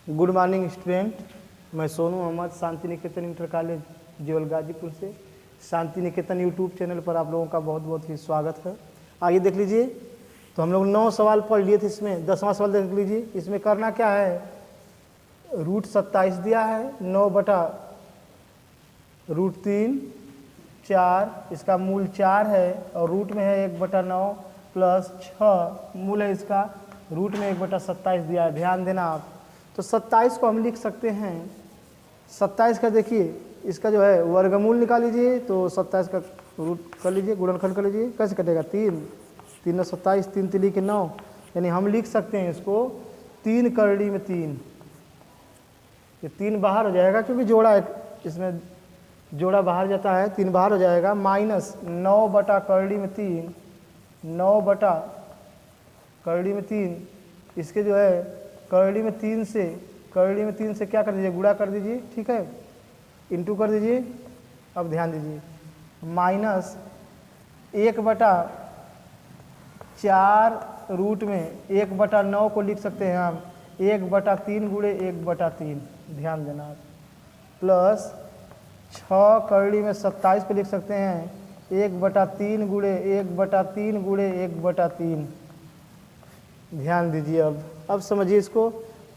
Good morning student, मैं Sonu Ahmad Shanti Niketan inter college जेवल गाजीपुर से शांति निकेतन यूट्यूब चैनल पर आप लोगों का बहुत बहुत ही स्वागत है। आइए देख लीजिए, तो हम लोग 9 सवाल पढ़ लिए थे, इसमें 10वां सवाल देख लीजिए। इसमें करना क्या है, रूट 27 दिया है, 9 बटा रूट 3 4, इसका मूल 4 है और रूट में है 1/9 प्लस 6, मूल है इसका रूट में 1/27 दिया है। ध्यान देना आप, तो 27 को हम लिख सकते हैं, 27 का देखिए इसका जो है वर्गमूल निकाल लीजिए, तो 27 का रूट कर लीजिए, गुणनखंड कर लीजिए। कैसे कटेगा, 3 3 27, 3 3 के 9, यानी हम लिख सकते हैं इसको 3 करड़ी में 3। ये 3 बाहर हो जाएगा क्योंकि जोड़ा है, इसमें जोड़ा बाहर जाता है, 3 बाहर हो जाएगा। माइनस 9 बटा करड़ी में 3, 9 बटा करड़ी में 3, इसके जो है करड़ी में 3 से क्या कर दीजिए, गुणा कर दीजिए, ठीक है, इंटू कर दीजिए। अब ध्यान दीजिए, माइनस 1/4 रूट में 1/9 को लिख सकते हैं हम 1/3 गुणे 1/3, ध्यान देना, प्लस 6 करड़ी में 27 को लिख सकते हैं 1/3 गुणे 1/3 गुणे 1/3, ध्यान दीजिए। अब समझिए इसको,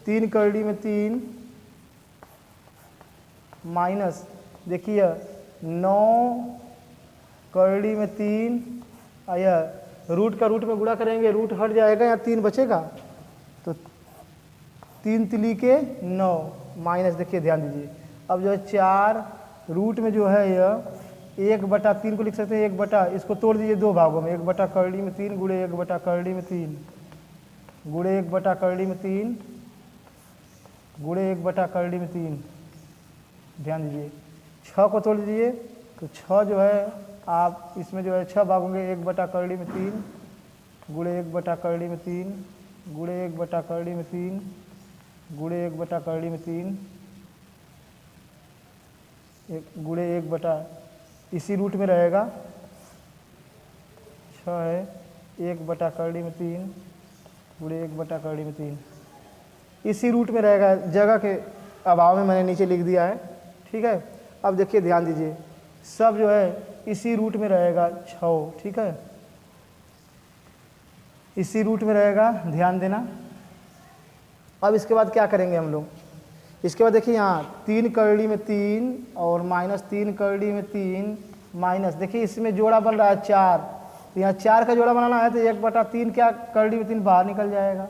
3 करड़ी में 3 माइनस देखिए 9 करड़ी में 3, आया रूट का रूट में गुणा करेंगे, रूट हट जाएगा या 3 बचेगा, तो 3 तिली के 9 माइनस, देखिए ध्यान दीजिए। अब जो है 4 रूट में जो है यह 1/3 को लिख सकते हैं, 1 इसको तोड़ दीजिए 2 भागों में, 1 करड़ी में 3 गुणे 1 करड़ी में 3 गुणे 1 करड़ी में 3 गुणे 1 करड़ी में 3, ध्यान दीजिए। 6 को तोड़ दीजिए, तो 6 जो है आप इसमें जो है 6 भागोंगे, 1 करड़ी में 3 गुणे 1 करड़ी में 3 गुणे 1 करड़ी में 3 गुणे 1 करड़ी में 3 गुणे 1 इसी रूट में रहेगा, 6 है 1 करड़ी में 3 गुणे 1 करड़ी में 3, इसी रूट में रहेगा, जगह के अभाव में मैंने नीचे लिख दिया है, ठीक है। अब देखिए ध्यान दीजिए, सब जो है इसी रूट में रहेगा 6, ठीक है, इसी रूट में रहेगा, ध्यान देना। अब इसके बाद क्या करेंगे हम लोग, इसके बाद देखिए यहाँ 3 करड़ी में 3 और माइनस 3 करड़ी में 3 माइनस, देखिए इसमें जोड़ा बन रहा है 4, तो यहाँ 4 का जोड़ा बनाना है तो 1/3 क्या करड़ी में 3 बाहर निकल जाएगा।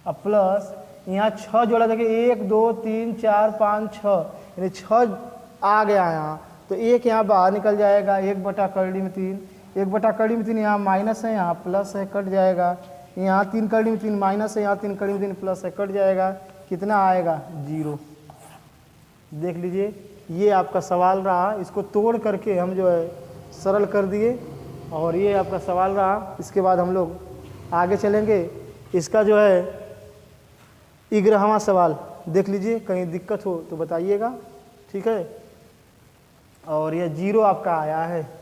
अब प्लस यहाँ 6 जोड़ा, देखिए 1 2 3 4 5 6, यानी 6 आ गया यहाँ, तो 1 यहाँ बाहर निकल जाएगा, 1 करड़ी में 3, 1 करड़ी में 3 यहाँ माइनस है, यहाँ प्लस है, कट जाएगा। यहाँ 3 करड़ी में 3 माइनस है, यहाँ 3 करड़ी में 3 प्लस है, कट जाएगा, कितना आएगा 0। देख लीजिए, ये आपका सवाल रहा, इसको तोड़ करके हम जो है सरल कर दिए, और ये आपका सवाल रहा। इसके बाद हम लोग आगे चलेंगे, इसका जो है 11वां सवाल देख लीजिए, कहीं दिक्कत हो तो बताइएगा, ठीक है। और ये 0 आपका आया है।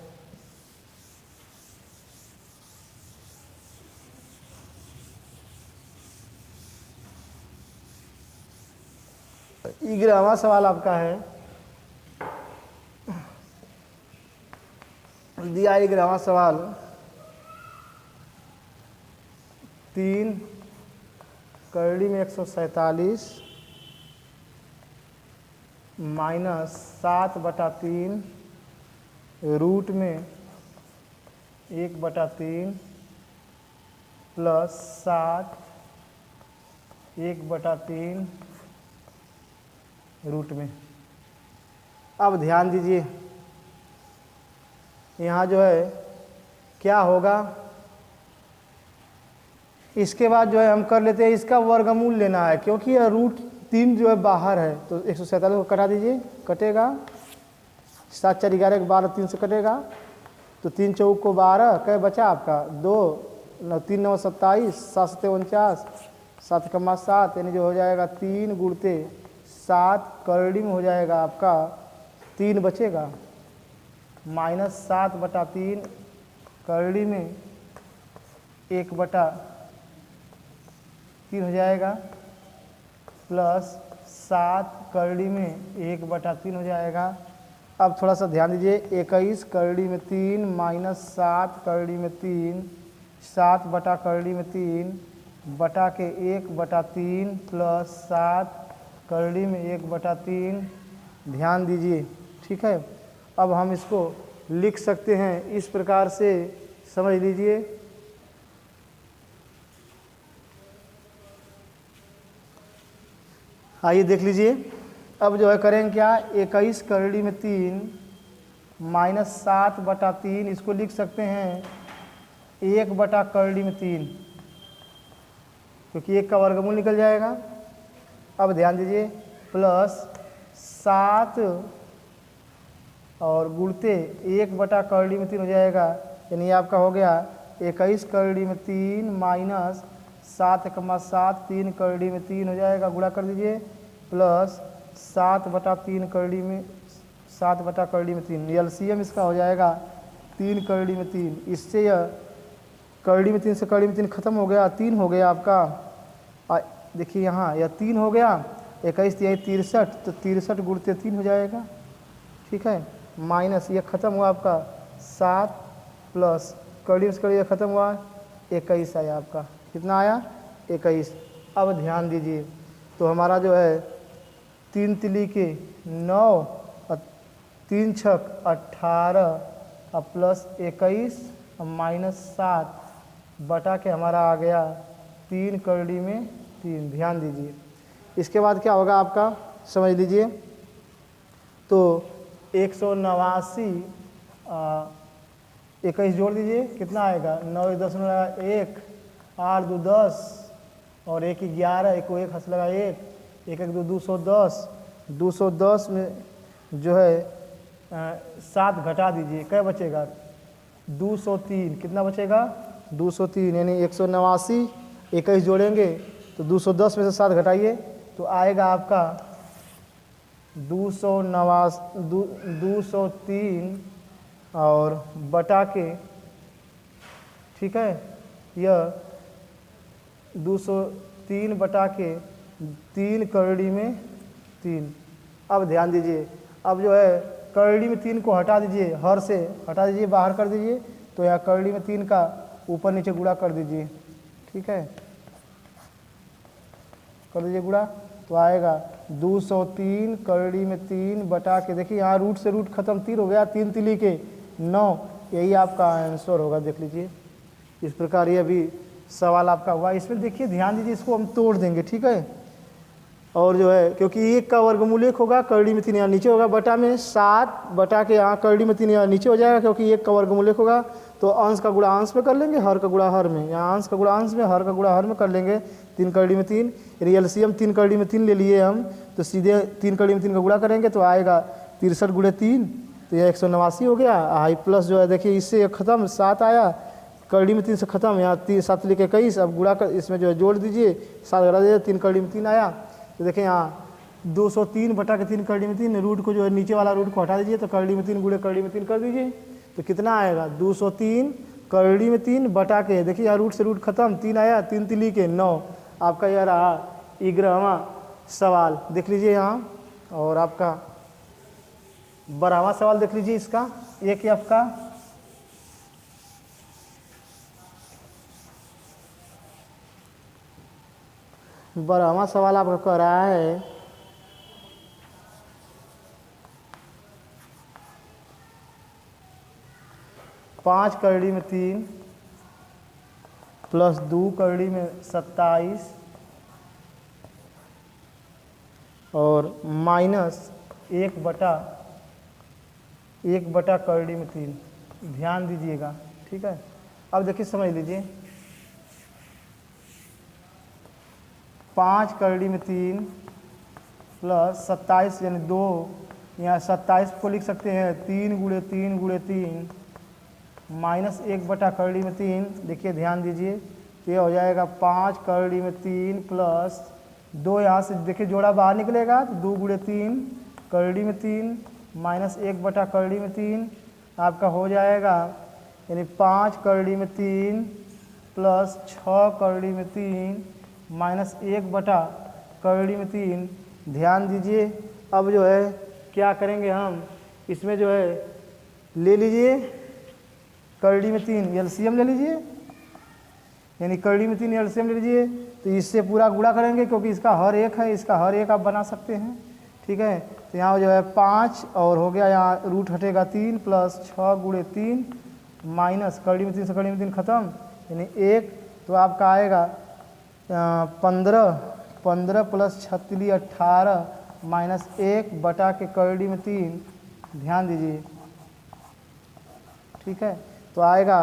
ग्यारहवां सवाल आपका है, दिया 11वां सवाल, 3 करड़ी में 147 माइनस 7/3 रूट में 1/3 प्लस 7 1/3 रूट में। अब ध्यान दीजिए, यहाँ जो है क्या होगा, इसके बाद जो है हम कर लेते हैं, इसका वर्गमूल लेना है, क्योंकि यह रूट 3 जो है बाहर है, तो 147 को कटा दीजिए, कटेगा 7 4 11 12 3 से कटेगा, तो 3 चौक को 12, क्या बचा आपका 2 3 9 27, 7 7 49, 7 कमा 7, यानी जो हो जाएगा 3 गुणते 7 करड़ी में हो जाएगा आपका 3 बचेगा, माइनस 7/3 करड़ी में 1/3 हो जाएगा, प्लस 7 करड़ी में 1/3 हो जाएगा। अब थोड़ा सा ध्यान दीजिए, 21 करड़ी में 3 माइनस 7 करड़ी में 3, 7 बटा करड़ी में 3 बटा के 1/3 प्लस 7 करड़ी में 1/3। ध्यान दीजिए, ठीक है। अब हम इसको लिख सकते हैं इस प्रकार से, समझ लीजिए। आइए देख लीजिए, अब जो है करेंगे क्या, 21 करड़ी में 3 माइनस 7/3, इसको लिख सकते हैं 1/करड़ी में 3, क्योंकि 1 का वर्गमूल निकल जाएगा। अब ध्यान दीजिए, प्लस 7 और गुणते 1/करड़ी में 3 हो जाएगा, यानी आपका हो गया 21 करड़ी में 3 माइनस 7 3 करड़ी में 3 हो जाएगा, गुणा कर दीजिए, प्लस 7/3 करड़ी में 3। एलसीएम इसका हो जाएगा 3 करड़ी में 3। इससे यह करड़ी में 3 से करड़ी में 3 खत्म हो गया, 3 हो गया आपका। देखिए यहाँ यह 3 हो गया, 21 3 63, तो 63 गुणते 3 हो जाएगा, ठीक है। माइनस ये खत्म हुआ आपका 7 प्लस करड़ी में करड़ी खत्म हुआ 21 आया आपका। कितना आया? 21। अब ध्यान दीजिए, तो हमारा जो है 3 तिली के 9 और 3 छक 18 और प्लस 21 और माइनस 7 बटा के हमारा आ गया 3 करड़ी में 3। ध्यान दीजिए, इसके बाद क्या होगा आपका, समझ लीजिए। तो 189 21 जोड़ दीजिए, कितना आएगा, 9 10 1 8 2 10 और 1 11, 1 को 1 हंस लगा 1 1 1 2 210, 210 में जो है 7 घटा दीजिए, क्या बचेगा, 203। कितना बचेगा, 203, यानी 189 21 जोड़ेंगे तो 210 में से 7 घटाइए तो आएगा आपका 203 और बटा के, ठीक है, यह 203 बटा के 3 करड़ी में 3। अब ध्यान दीजिए, अब जो है करड़ी में 3 को हटा दीजिए, हर से हटा दीजिए, बाहर कर दीजिए, तो यहाँ करड़ी में 3 का ऊपर नीचे गुणा कर दीजिए, ठीक है, कर दीजिए गुणा, तो आएगा 203 करड़ी में 3 बटा के, देखिए यहाँ रूट से रूट खत्म, 3 हो गया, 3 तिली के 9, यही आपका आंसर होगा। देख लीजिए, इस प्रकार ये भी सवाल आपका हुआ। इसमें देखिए ध्यान दीजिए, इसको हम तोड़ देंगे, ठीक है। और जो है क्योंकि 1 का वर्गमूल 1 होगा, करड़ी में 3 यहाँ नीचे होगा, बटा में 7 बटा के यहाँ करड़ी में 3 यहाँ नीचे हो जाएगा, क्योंकि 1 का वर्गमूल 1 होगा, तो अंश का गुणा अंश में कर लेंगे, हर का गुणा हर में, यहाँ अंश का गुणा अंश में, हर का गुणा हर में कर लेंगे। 3 करड़ी में 3, एलसीएम 3 करड़ी में 3 ले लिए हम, तो सीधे 3 करड़ी में 3 का गुणा करेंगे तो आएगा 63 गुणे 3, तो यह 189 हो गया। आई प्लस जो है देखिए इससे खत्म 7 आया, करड़ी में 3 से खत्म, यहाँ 3 7 लिखे 21, अब गुणा कर इसमें जो है जोड़ दीजिए, 7 घटा दीजिए, 3 करड़ी में 3 आया, तो देखिए यहाँ 203 बटा के 3 करड़ी में 3, रूट को जो है नीचे वाला रूट को हटा दीजिए, तो करड़ी में 3 गुणे करड़ी में 3 कर दीजिए, तो कितना आएगा, 203 करड़ी में 3 बटा के, देखिए यहाँ रूट से रूट खत्म, 3 आया, 3 तिली के 9, आपका यह रहा 11वां सवाल। देख लीजिए यहाँ, और आपका 12वां सवाल देख लीजिए, इसका एक एफ का, बारहवां सवाल आपका कह रहा है 5 करड़ी में 3 प्लस 2 करड़ी में 27 और माइनस 1 बटा करड़ी में 3। ध्यान दीजिएगा, ठीक है। अब देखिए समझ लीजिए, 5 करड़ी में 3 प्लस 27 यानी 2, यहाँ 27 को लिख सकते हैं 3 गुणे 3 गुणे 3 माइनस 1 बटा करड़ी में 3। देखिए ध्यान दीजिए, तो ये हो जाएगा 5 करड़ी में 3 प्लस 2, यहाँ से देखिए जोड़ा बाहर निकलेगा तो 2 गुणे 3 करड़ी में 3 माइनस 1 बटा करड़ी में 3 आपका हो जाएगा, यानी 5 करड़ी में 3 प्लस 6 करड़ी में 3 माइनस 1 बटा करड़ी में 3। ध्यान दीजिए, अब जो है क्या करेंगे हम, इसमें जो है ले लीजिए करड़ी में 3 एलसीएम ले लीजिए, यानी करड़ी में 3 एलसीएम ले लीजिए। तो इससे पूरा गुणा करेंगे क्योंकि इसका हर एक है, इसका हर एक आप बना सकते हैं, ठीक है। तो यहाँ जो है 5 और हो गया, यहाँ रूट हटेगा 3 प्लस 6 गुणे 3 माइनस करड़ी में 3 से करड़ी में 3 खत्म, यानी 1। तो आपका आएगा 15 प्लस 36 18 माइनस 1 बटा के करड़ी में 3। ध्यान दीजिए, ठीक है। तो आएगा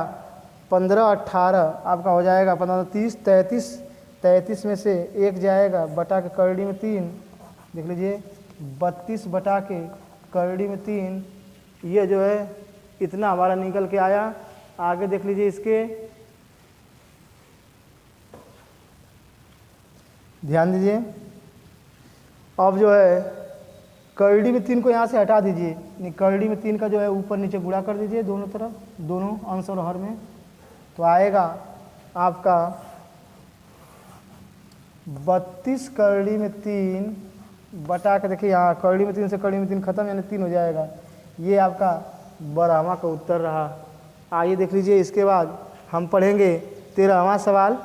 15 18 आपका हो जाएगा 15 30 33 में से 1 जाएगा बटा के करड़ी में 3, देख लीजिए 32 बटा के करड़ी में 3। ये जो है इतना हमारा निकल के आया। आगे देख लीजिए इसके, ध्यान दीजिए, अब जो है करड़ी में 3 को यहाँ से हटा दीजिए, करड़ी में 3 का जो है ऊपर नीचे गुणा कर दीजिए दोनों तरफ, दोनों अंश और हर में। तो आएगा आपका 32 करड़ी में 3 बटा के, देखिए यहाँ करड़ी में 3 से करड़ी में 3 खत्म, यानी 3 हो जाएगा। ये आपका 12वां का उत्तर रहा। आइए देख लीजिए, इसके बाद हम पढ़ेंगे 13वां सवाल।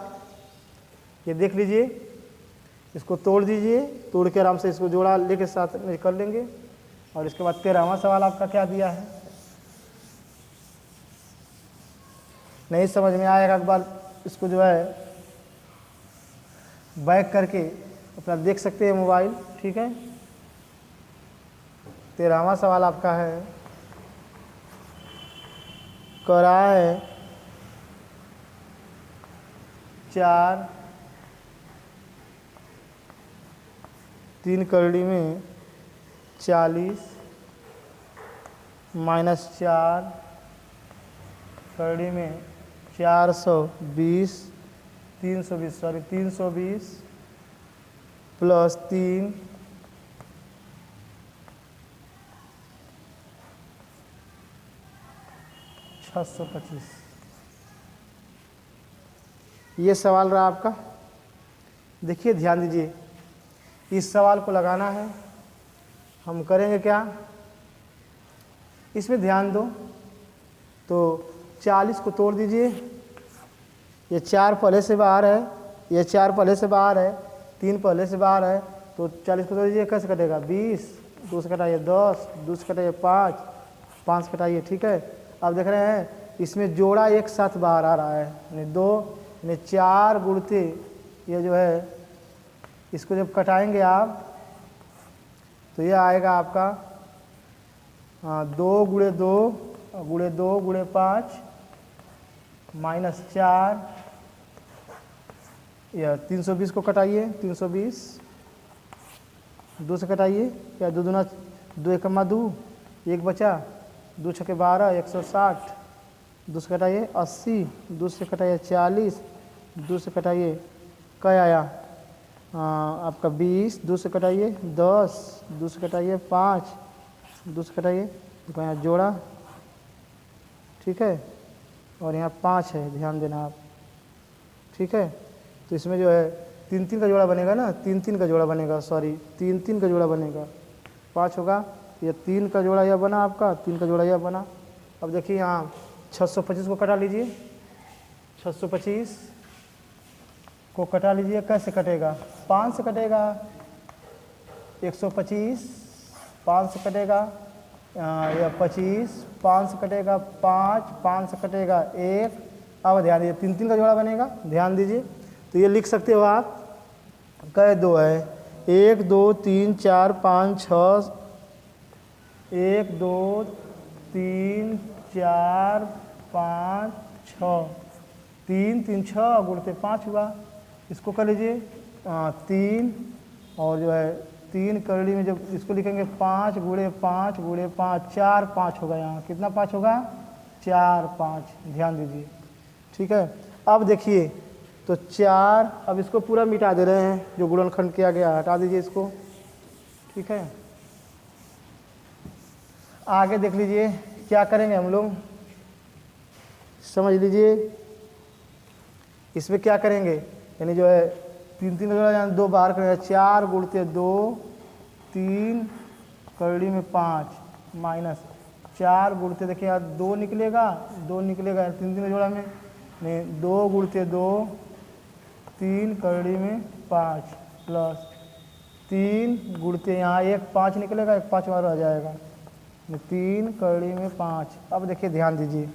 ये देख लीजिए, इसको तोड़ दीजिए, तोड़ के आराम से इसको जोड़ा लेके साथ में कर लेंगे। और इसके बाद 13वां सवाल आपका क्या दिया है, नहीं समझ में आएगा एक बार इसको जो है बैक करके अपना देख सकते हैं मोबाइल, ठीक है। 13वां सवाल आपका है, कह रहा है 4 3 करड़ी में 40 माइनस 4 करड़ी में 420 320 प्लस 3 625। ये सवाल रहा आपका। देखिए ध्यान दीजिए, इस सवाल को लगाना है, हम करेंगे क्या, इसमें ध्यान दो। तो 40 को तोड़ दीजिए, ये 4 पहले से बाहर है, ये 4 पहले से बाहर है, 3 पहले से बाहर है। तो 40 को तोड़ दीजिए, कैसे कटेगा 20, 2 से कटाइए 10, 2 से कटाइए 5, 5 से कटाइए, ठीक है। अब देख रहे हैं इसमें जोड़ा एक साथ बाहर आ रहा है, यानी 2, यानी 4 गुणते ये जो है, इसको जब कटाएंगे आप तो ये आएगा आपका 2 गुणे 2 गुणे 2 गुणे 5 माइनस 4, या 320 को कटाइए, 320 2 से कटाइए, या 2 दूना 2 एकमा 2, 1 बचा, 2 छके 12 160, 2 से कटाइए 80, 2 से कटाइए 40, 2 से कटाइए क्या आया आपका 20, 2 से कटाइए 10, 2 से कटाइए 5, 2 से कटाइए, देखो यहाँ जोड़ा, ठीक है, और यहाँ 5 है, ध्यान देना आप, ठीक है। तो इसमें जो है 3 का जोड़ा बनेगा ना, 3 का जोड़ा बनेगा, सॉरी 3 का जोड़ा बनेगा, 5 होगा, ये 3 का जोड़ा यह बना आपका, 3 का जोड़ा यह बना। अब देखिए यहाँ 625 को कटा लीजिए, 625 को कटा लीजिए, कैसे कटेगा, 5 से कटेगा, 125 5 से कटेगा, या 25 5 से कटेगा, 5 से कटेगा 1। अब ध्यान दीजिए 3 का जोड़ा बनेगा, ध्यान दीजिए। तो ये लिख सकते हो आप, कै 2 है, 1 2 3 4 5 6, 1 2 3 4 5 6, 3 3 6 गुणते 5 हुआ। इसको कर लीजिए 3, और जो है 3 करड़ी में जब इसको लिखेंगे 5 गुणे 5 गुणे 5, 4 5 होगा, यहाँ कितना 5 होगा, 4 5, ध्यान दीजिए, ठीक है। अब देखिए तो 4, अब इसको पूरा मिटा दे रहे हैं, जो गुणनखंड किया गया हटा दीजिए इसको, ठीक है। आगे देख लीजिए क्या करेंगे हम लोग, समझ लीजिए, इसमें क्या करेंगे, यानी जो है तीन तीन जोड़ा यहाँ 2 बाहर करेगा, 4 गुणते 2 3 करड़ी में 5 माइनस 4 गुणते देखिए यहाँ 2 निकलेगा, 2 निकलेगा तीन तीन जोड़ा में नहीं, 2 गुणते 2 3 करड़ी में 5 प्लस 3 गुणते यहाँ 1 5 निकलेगा, 1 5 बार रह जाएगा 3 करड़ी में 5। अब देखिए ध्यान दीजिए,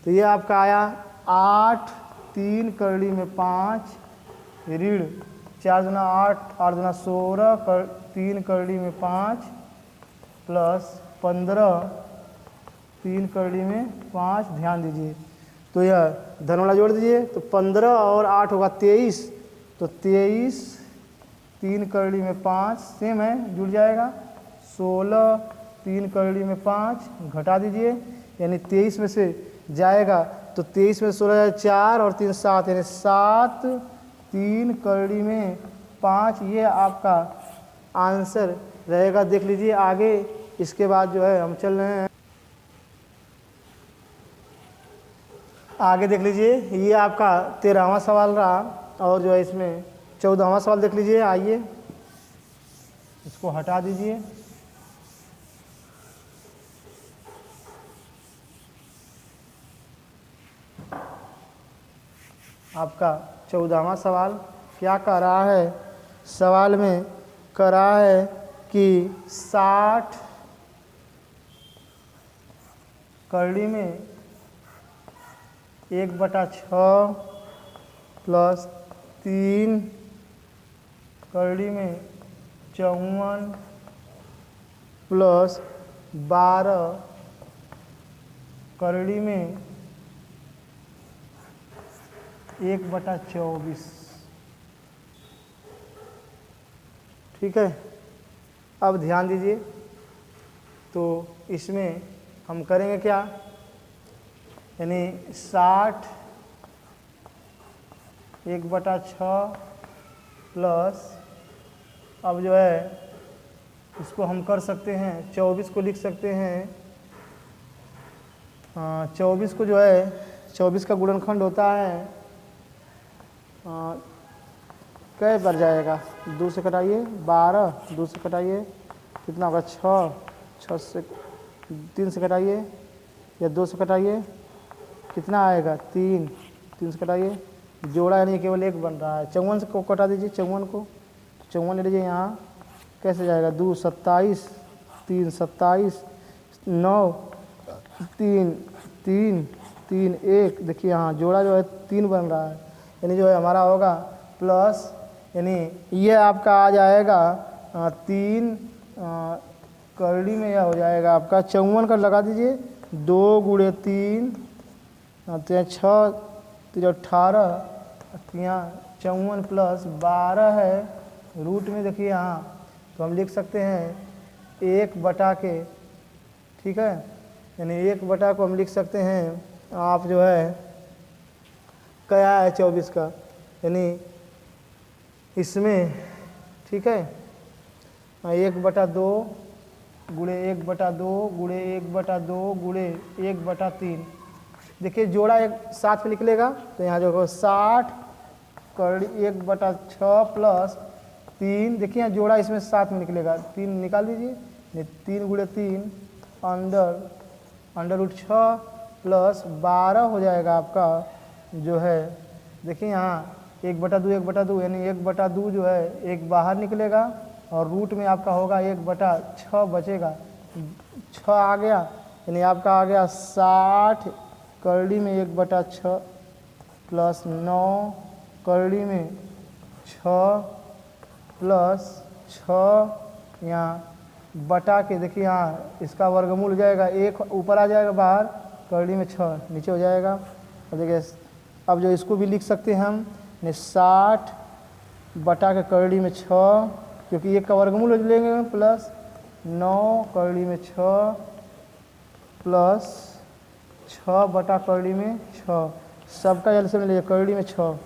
तो ये आपका आया 8 3 करड़ी में 5 ऋण 4 दूना 8 8 दूना 16 3 करड़ी में 5 प्लस 15 3 करड़ी में 5। ध्यान दीजिए, तो यह धन वाला जोड़ दीजिए, तो 15 और 8 होगा 23, तो 23 3 करड़ी में 5 सेम है जुड़ जाएगा, 16 3 करड़ी में 5 घटा दीजिए, यानी 23 में से जाएगा तो 23 में 16 4 और 3 7, यानी 7 3 करड़ी में 5। ये आपका आंसर रहेगा। देख लीजिए आगे, इसके बाद जो है हम चल रहे हैं आगे। देख लीजिए ये आपका 13वां सवाल रहा, और जो है इसमें 14वां सवाल देख लीजिए। आइए इसको हटा दीजिए, आपका 14वां सवाल क्या कह रहा है? सवाल में कह रहा है कि 60 करड़ी में 1/6 प्लस 3 करड़ी में 54 प्लस 12 करड़ी में 1/24। ठीक है, अब ध्यान दीजिए, तो इसमें हम करेंगे क्या, यानी 60 1/6 प्लस, अब जो है इसको हम कर सकते हैं 24 को लिख सकते हैं, 24 को जो है 24 का गुणनखंड होता है कै पर जाएगा, 2 से कटाइए 12, 2 से कटाइए कितना होगा 6, 6 से 3 से कटाइए या 2 से कटाइए कितना आएगा 3, 3 से कटाइए जोड़ा, यानी केवल 1 बन रहा है। 54 को कटा दीजिए, 54 को 54 ले लीजिए, यहाँ कैसे जाएगा 2 27 3 27 9 3 3 3 1, देखिए यहाँ जोड़ा जो है 3 बन रहा है, यानी जो है हमारा होगा प्लस, यानी ये आपका आ जाएगा 3 करड़ी में यह हो जाएगा आपका 54 का लगा दीजिए, 2 गुणे 3 तो 6 तो 18, यहाँ 54 प्लस 12 है रूट में, देखिए यहाँ तो हम लिख सकते हैं 1 के, ठीक है, यानी 1 को हम लिख सकते हैं, आप जो है क्या है 24 का, यानी इसमें, ठीक है 1/2 गुणे 1/2 गुणे 1/2 गुणे 1/3, देखिए जोड़ा एक साथ में निकलेगा, तो यहाँ जो 60 करड़ी 1/6 प्लस 3, देखिए यहाँ जोड़ा इसमें साथ में निकलेगा, 3 निकाल दीजिए, 3 गुणे 3 अंडर रूट 6 प्लस 12 हो जाएगा आपका जो है, देखिए यहाँ 1/2 1/2, यानी 1/2 जो है 1 बाहर निकलेगा और रूट में आपका होगा 1/6 बचेगा, 6 आ गया, यानी आपका आ गया 60 करड़ी में 1/6 प्लस 9 करड़ी में 6 प्लस 6, यहाँ बटा के देखिए यहाँ इसका वर्गमूल हो जाएगा, 1 ऊपर आ जाएगा बाहर, करड़ी में 6 नीचे हो जाएगा। और देखिए अब जो इसको भी लिख सकते हैं हम, 60 बटा के करड़ी में 6, क्योंकि 1 का वर्गमूल लेंगे, प्लस 9 करड़ी में 6 प्लस 6 बटा करड़ी में 6, सबका एलसीएम लीजिए, करड़ी में 6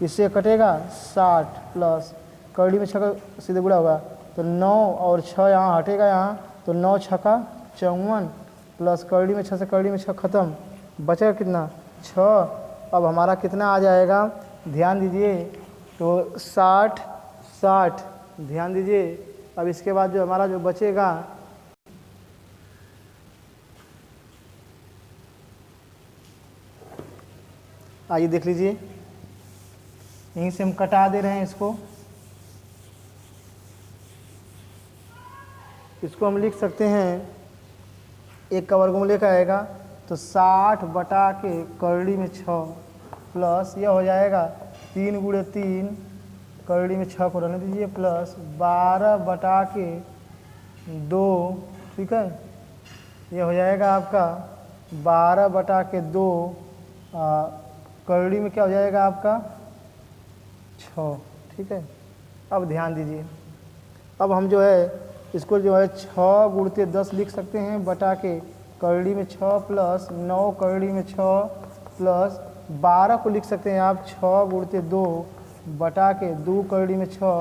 इससे कटेगा 60 प्लस करड़ी में 6 का सीधे गुणा होगा, तो 9 और 6 यहाँ हटेगा, यहाँ तो 9 6 का 54 प्लस करड़ी में 6 से करड़ी में 6 खत्म, बचेगा कितना 6। अब हमारा कितना आ जाएगा, ध्यान दीजिए तो 60 60 ध्यान दीजिए। अब इसके बाद जो हमारा जो बचेगा आइए देख लीजिए, यहीं से हम कटा दे रहे हैं इसको हम लिख सकते हैं, एक का वर्गमूल लेकर आएगा तो 60 बटा के करड़ी में 6 प्लस यह हो जाएगा 3 गुणे 3 करड़ी में 6 को रहने दीजिए प्लस 12 बटा के 2, ठीक है, ये हो जाएगा आपका 12 बटा के 2 करड़ी में क्या हो जाएगा आपका 6, ठीक है। अब ध्यान दीजिए, अब हम जो है इसको जो है 6 गुणते 10 लिख सकते हैं बटा के करड़ी में 6 प्लस 9 करड़ी में 6 प्लस 12 को लिख सकते हैं आप 6 गुणते 2 बटा के 2 करड़ी में 6।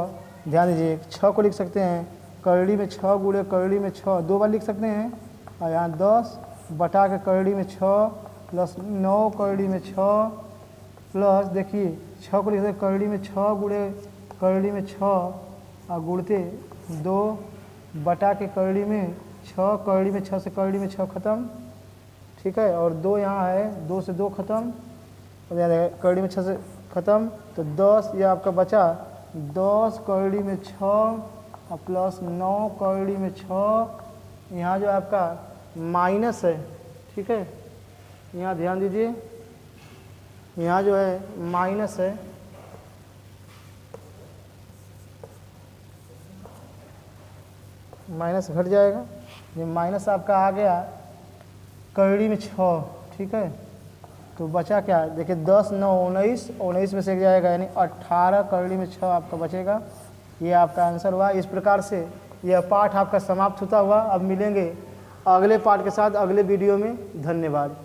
ध्यान दीजिए 6 को लिख सकते हैं करड़ी में 6 गुणे करड़ी में 6 2 बार लिख सकते हैं, और यहाँ 10 बटा के करड़ी में 6 प्लस 9 करड़ी में 6 प्लस देखिए 6 को लिख सकते हैं करड़ी में 6 गुणे करड़ी में 6 और गुणते 2 बटा के करड़ी में 6 करड़ी में 6 से करड़ी में 6 ख़त्म, ठीक है, और 2 यहाँ है 2 से 2 ख़त्म, और यानी करड़ी में 6 से ख़त्म, तो 10 ये आपका बचा 10 करड़ी में 6 और प्लस 9 करड़ी में 6, यहाँ जो आपका माइनस है, ठीक है, यहाँ ध्यान दीजिए, यहाँ जो है माइनस है, माइनस घट जाएगा, ये माइनस आपका आ गया करड़ी में 6, ठीक है, तो बचा क्या देखिए 10 9 19 19 में से जाएगा यानी 18 करड़ी में 6 आपका बचेगा। ये आपका आंसर हुआ। इस प्रकार से यह पाठ आपका समाप्त होता हुआ। अब मिलेंगे अगले पाठ के साथ अगले वीडियो में। धन्यवाद।